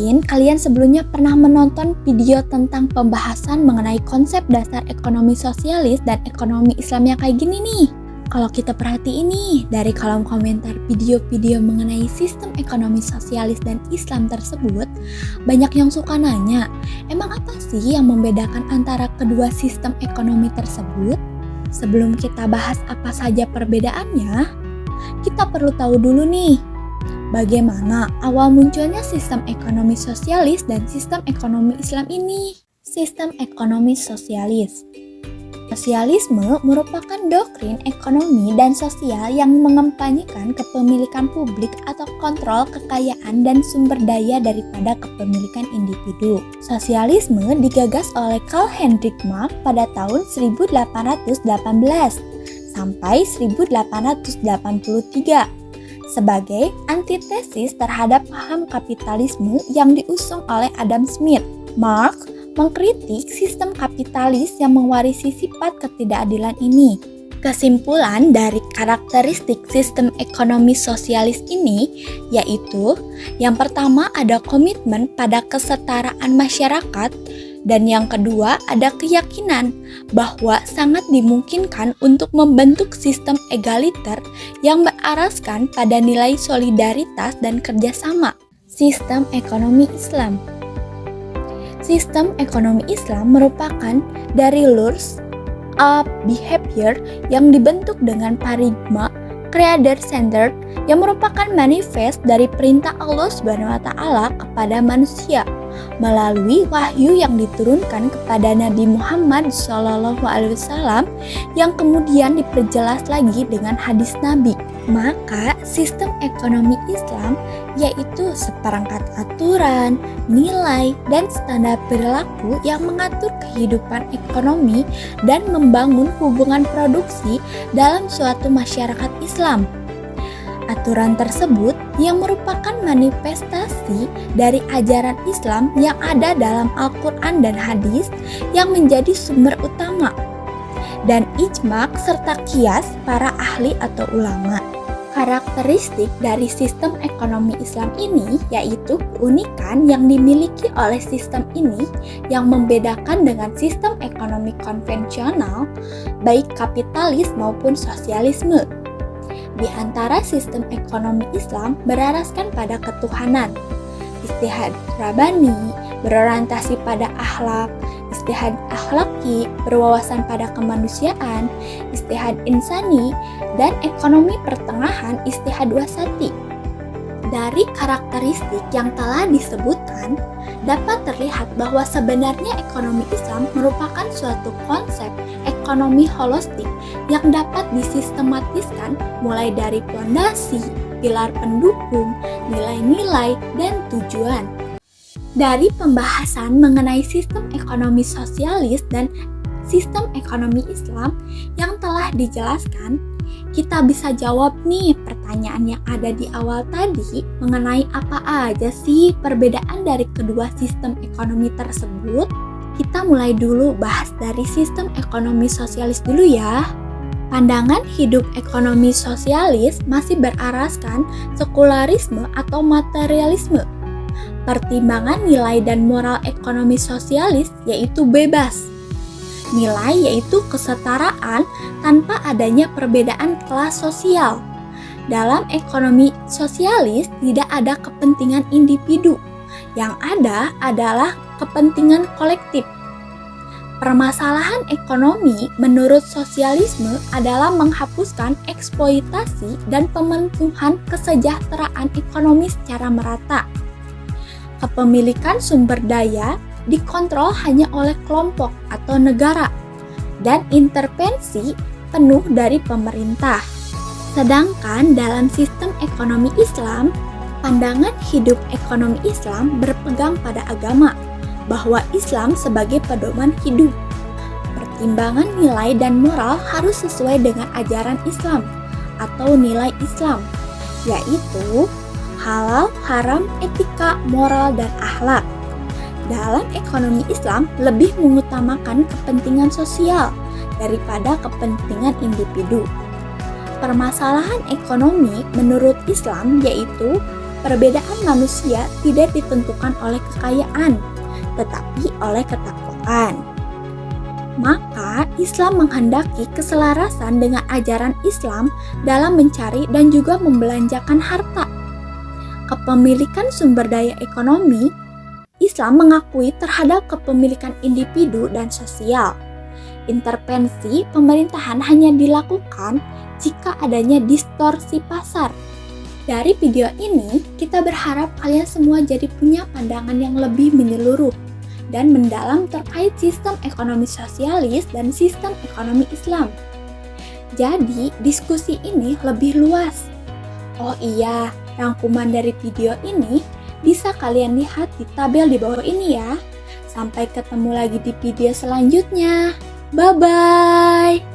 Mungkin kalian sebelumnya pernah menonton video tentang pembahasan mengenai konsep dasar ekonomi sosialis dan ekonomi Islam yang kayak gini nih. Kalau kita perhatiin nih, dari kolom komentar video-video mengenai sistem ekonomi sosialis dan Islam tersebut, banyak yang suka nanya, emang apa sih yang membedakan antara kedua sistem ekonomi tersebut? Sebelum kita bahas apa saja perbedaannya, kita perlu tahu dulu nih, bagaimana awal munculnya sistem ekonomi sosialis dan sistem ekonomi Islam ini. Sistem ekonomi sosialis. Sosialisme merupakan doktrin ekonomi dan sosial yang mengempanyekan kepemilikan publik atau kontrol kekayaan dan sumber daya daripada kepemilikan individu. Sosialisme digagas oleh Karl Heinrich Marx pada tahun 1818 sampai 1883 sebagai antitesis terhadap paham kapitalisme yang diusung oleh Adam Smith. Marx mengkritik sistem kapitalis yang mewarisi sifat ketidakadilan ini. Kesimpulan dari karakteristik sistem ekonomi sosialis ini yaitu yang pertama ada komitmen pada kesetaraan masyarakat dan yang kedua ada keyakinan bahwa sangat dimungkinkan untuk membentuk sistem egaliter yang berasaskan pada nilai solidaritas dan kerjasama. Sistem ekonomi Islam. Sistem ekonomi Islam merupakan dari rules of behavior yang dibentuk dengan paradigma creator-centered yang merupakan manifest dari perintah Allah SWT kepada manusia melalui wahyu yang diturunkan kepada Nabi Muhammad SAW yang kemudian diperjelas lagi dengan hadis Nabi. Maka sistem ekonomi Islam yaitu seperangkat aturan, nilai, dan standar perilaku yang mengatur kehidupan ekonomi dan membangun hubungan produksi dalam suatu masyarakat Islam. Aturan tersebut yang merupakan manifestasi dari ajaran Islam yang ada dalam Al-Quran dan hadis yang menjadi sumber utama, dan ijma serta qiyas para ahli atau ulama. Karakteristik dari sistem ekonomi Islam ini yaitu keunikan yang dimiliki oleh sistem ini yang membedakan dengan sistem ekonomi konvensional, baik kapitalis maupun sosialisme. Di antara sistem ekonomi Islam berasaskan pada ketuhanan, ijtihad rabbani, berorientasi pada akhlak, ijtihad akhlaki, berwawasan pada kemanusiaan, ijtihad insani, dan ekonomi pertengahan ijtihad wasati. Dari karakteristik yang telah disebutkan, dapat terlihat bahwa sebenarnya ekonomi Islam merupakan suatu konsep ekonomi holistik yang dapat disistematiskan mulai dari fondasi, pilar pendukung, nilai-nilai, dan tujuan. Dari pembahasan mengenai sistem ekonomi sosialis dan sistem ekonomi Islam yang telah dijelaskan, kita bisa jawab nih pertanyaan yang ada di awal tadi mengenai apa aja sih perbedaan dari kedua sistem ekonomi tersebut. Kita mulai dulu bahas dari sistem ekonomi sosialis dulu ya. Pandangan hidup ekonomi sosialis masih berasaskan sekularisme atau materialisme. Pertimbangan nilai dan moral ekonomi sosialis yaitu bebas. Nilai yaitu kesetaraan tanpa adanya perbedaan kelas sosial. Dalam ekonomi sosialis tidak ada kepentingan individu, yang ada adalah kepentingan kolektif. Permasalahan ekonomi menurut sosialisme adalah menghapuskan eksploitasi dan pemenuhan kesejahteraan ekonomi secara merata. Kepemilikan sumber daya dikontrol hanya oleh kelompok atau negara dan intervensi penuh dari pemerintah. Sedangkan dalam sistem ekonomi Islam, pandangan hidup ekonomi Islam berpegang pada agama, bahwa Islam sebagai pedoman hidup. Pertimbangan nilai dan moral harus sesuai dengan ajaran Islam atau nilai Islam, yaitu halal, haram, etika, moral, dan akhlak. Dalam ekonomi Islam lebih mengutamakan kepentingan sosial daripada kepentingan individu. Permasalahan ekonomi menurut Islam yaitu perbedaan manusia tidak ditentukan oleh kekayaan, tetapi oleh ketakwaan. Maka, Islam menghendaki keselarasan dengan ajaran Islam dalam mencari dan juga membelanjakan harta. Kepemilikan sumber daya ekonomi, Islam mengakui terhadap kepemilikan individu dan sosial. Intervensi pemerintahan hanya dilakukan jika adanya distorsi pasar. Dari video ini, kita berharap kalian semua jadi punya pandangan yang lebih menyeluruh dan mendalam terkait sistem ekonomi sosialis dan sistem ekonomi Islam. Jadi, diskusi ini lebih luas. Oh iya, rangkuman dari video ini bisa kalian lihat di tabel di bawah ini ya. Sampai ketemu lagi di video selanjutnya. Bye-bye!